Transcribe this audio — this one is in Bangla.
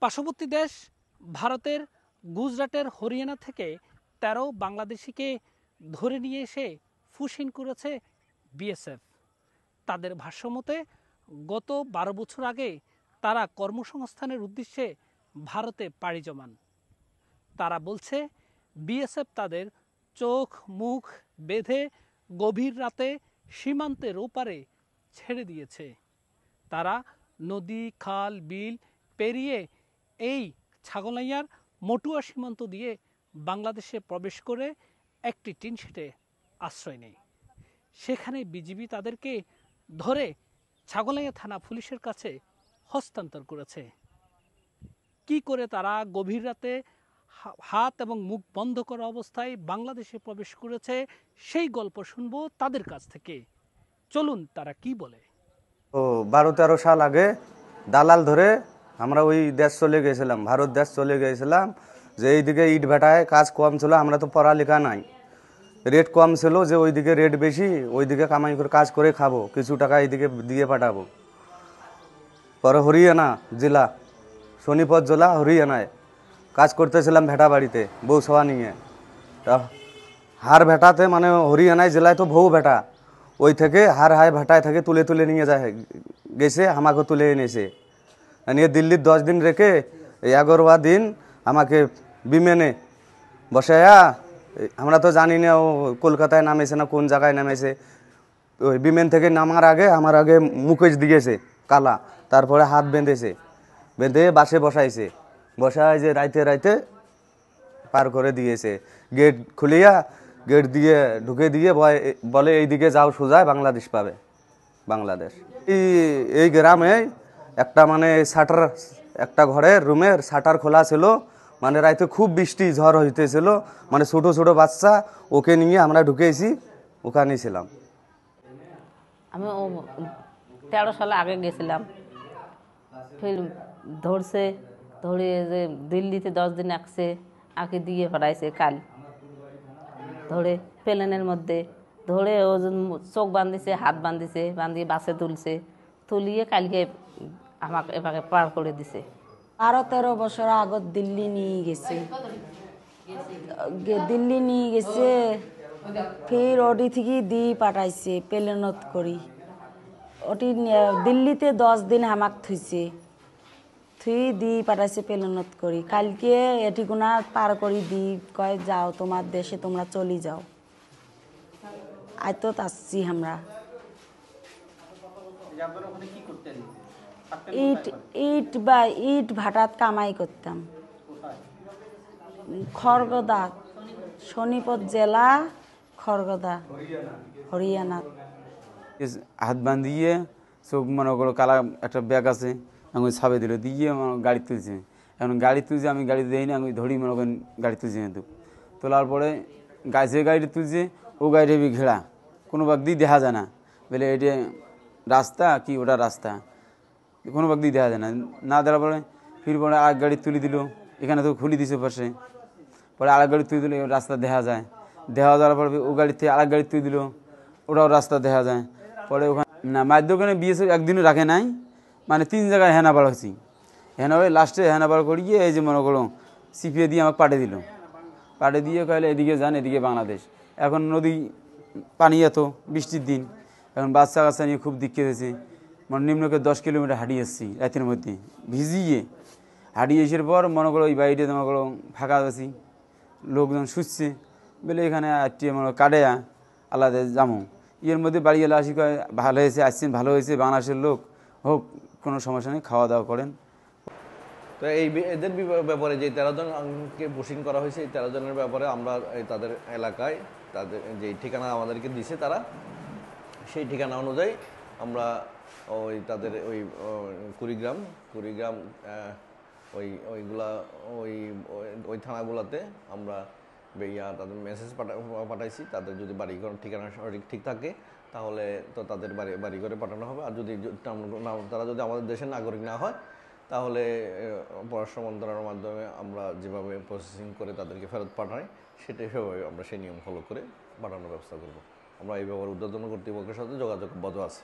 পার্শ্ববর্তী দেশ ভারতের গুজরাটের হরিয়ানা থেকে ১৩ বাংলাদেশিকে ধরে নিয়ে এসে ফুসিন করেছে বিএসএফ। তাদের ভাষ্যমতে গত ১২ বছর আগে তারা কর্মসংস্থানের উদ্দেশ্যে ভারতে পাড়ি জমান। তারা বলছে বিএসএফ তাদের চোখ মুখ বেঁধে গভীর রাতে সীমান্তের ওপারে ছেড়ে দিয়েছে। তারা নদী খাল বিল পেরিয়ে এই ছাগলাইয়ার মটুয়া সীমান্ত দিয়ে বাংলাদেশে প্রবেশ করে একটি টিনশেডে আশ্রয় নেয়। সেখানে বিজিবি তাদেরকে ধরে ছাগলাইয়া থানা পুলিশের কাছে হস্তান্তর করেছে। কি করে তারা গভীর রাতে হাত এবং মুখ বন্ধ করা অবস্থায় বাংলাদেশে প্রবেশ করেছে সেই গল্প শুনবো তাদের কাছ থেকে। চলুন তারা কি বলে। ১২-১৩ সাল আগে দালাল ধরে আমরা ওই দেশ চলে গেছিলাম, ভারত দেশ চলে গেছিলাম। যে এইদিকে ইট ভাটায় কাজ কম ছিল, আমরা তো পড়ালেখা নাই, রেট কম ছিল, যে ওইদিকে রেট বেশি, ওইদিকে কামাই করে কাজ করে খাবো, কিছু টাকা এইদিকে দিয়ে পাঠাবো। পরে হরিয়ানা জেলা, সোনিপত জেলা হরিয়ানায় কাজ করতেছিলাম ভেটা বাড়িতে বউ সওয়া নিয়ে। তা হার ভেটাতে মানে হরিয়ানায় জেলায় তো বউ ভেটা, ওই থেকে হার হায় ভাটায় থেকে তুলে তুলে নিয়ে যায় গেছে, আমাকে তুলে এনেছে নিয়ে দিল্লির 10 দিন রেখে 11 দিন আমাকে বিমানে বসায়া, আমরা তো জানি না ও কলকাতায় নামেছে না কোন জায়গায় নামেছে। ওই বিমান থেকে নামার আগে আমার আগে মুকেশ দিয়েছে কালা, তারপরে হাত বেঁধেছে, বেঁধে বাসে বসাইছে, বসায় যে রাইতে রাইতে পার করে দিয়েছে। গেট খুলিয়া গেট দিয়ে ঢুকে দিয়ে বলে এইদিকে যাও সোজা বাংলাদেশ পাবে, বাংলাদেশ। এই গ্রামে একটা মানে শাটার, একটা ঘরের রুমের শাটার খোলা ছিল, মানে রাইতে খুব বৃষ্টি ঝড় হইতেছিল, মানে ছোট ছোট বাচ্চা, ওকে নিয়ে আমরা ঢুকেছি, ওখানেই ছিলাম। আমি 13 সাল আগে গেছিলাম, ফির ধরছে, ধরে যে দিল্লিতে 10 দিন আসছে, আঁকে দিয়ে পাঠাইছে কাল, ধরে প্লেনের মধ্যে ধরে ও চোখ বান্ধিছে, হাত বান্ধিছে, বান্ধিয়ে বাসে তুলছে, তুলিয়ে কালকে আমাকে এভাবে পার করে দিছে। 12-13 বছর আগত দিল্লি নিয়ে গেছে, দিল্লি নিয়ে গেছে, ফির ওটি থেকে দিয়ে পাঠাইছে প্লেনত করি। ওটি দিল্লিতে 10 দিন হামাক থুইছে, থুই দি পাঠাইছে প্লেনত করি। কালকে এটি গুনা পার করি দি কয় যাও তোমার দেশে তোমরা চলি যাও। আজ তো আসছি আমরা। ইট ভাটাত কামাই করতাম। খড়গদা, সোনিপত জেলা, খড়গদা, হরিয়ানা। হাত বাঁধিয়ে চোখ মনে করো কালা একটা ব্যাগ আছে, আমি ছাপে দিল দিয়ে গাড়ি তুলছে। এখন গাড়ি তুলছে, আমি গাড়ি দিই না, আমি ধরি মনে করেন গাড়ি তুলছে, কিন্তু তোলার পরে যে গাড়িটা তুলছে ও গাড়িটা ঘেরা, কোনো বাগ দিয়ে দেখা যায় না, বলে এটা রাস্তা কি ওটা রাস্তা, কোনো বাগ দিয়ে দেখা যায় না। না দেওয়ার পরে ফির পরে আরেক গাড়ি তুলে দিল, এখানে তো খুলি দিছে পাশে, পরে আরেক গাড়ি তুলে দিল, রাস্তা দেখা যায়, দেখা যাওয়ার পরে ও গাড়ি থেকে আরেক গাড়ি তুলে দিল, ওটাও রাস্তা দেখা যায়। পরে ওখানে না মায়ের দোকানে বিএসএফ একদিনও রাখে নাই, মানে 3 জায়গায় হেনা বার হচ্ছি, হেনা হয়ে লাস্টে হেনা বার করিয়ে এই যে মনে করো সিপিএ দিয়ে আমাকে পাঠিয়ে দিল, পাঠিয়ে দিয়ে কইলে এদিকে যান, এদিকে বাংলাদেশ। এখন নদী পানি এত, বৃষ্টির দিন, এখন বাচ্চা কাচ্চা নিয়ে খুব দিক কেটেছে, মানে নিম্নকে 10 কিলোমিটার হাঁটিয়ে এসেছি রাতের মধ্যে ভিজিয়ে, হাঁটিয়ে এসার পর মনে করো ওই বাড়িতে মনে করো ফাঁকা আছি, লোকজন শুচ্ছে, বলে এখানে আটটি মনে কাটে আলাদা যাবো। এর মধ্যে বাড়ি এলে আসি কয় ভালো হয়েছে, আসছেন ভালো হয়েছে, বাংলাদেশের লোক হোক, কোনো সমস্যা নেই, খাওয়া দাওয়া করেন। তো এদের ব্যাপারে যে 13 জনকে পুশিং করা হয়েছে, এই 13 জনের ব্যাপারে আমরা তাদের এলাকায় তাদের যে ঠিকানা আমাদেরকে দিছে, তারা সেই ঠিকানা অনুযায়ী আমরা ওই তাদের কুড়িগ্রাম ওই থানাগুলোতে আমরা তাদের মেসেজ পাঠাইছি। তাদের যদি বাড়িঘর ঠিকানা সঠিক ঠিক থাকে তাহলে তো তাদের বাড়ি ঘরে পাঠানো হবে, আর যদি তারা যদি আমাদের দেশের নাগরিক না হয় তাহলে পররাষ্ট্র মন্ত্রণালয়ের মাধ্যমে আমরা যেভাবে প্রসেসিং করে তাদেরকে ফেরত পাঠাই, সেভাবে আমরা সেই নিয়ম ফলো করে পাঠানোর ব্যবস্থা করব। আমরা এই ব্যাপারে ঊর্ধ্বতন কর্তৃপক্ষের সাথে যোগাযোগ বজায় আছে।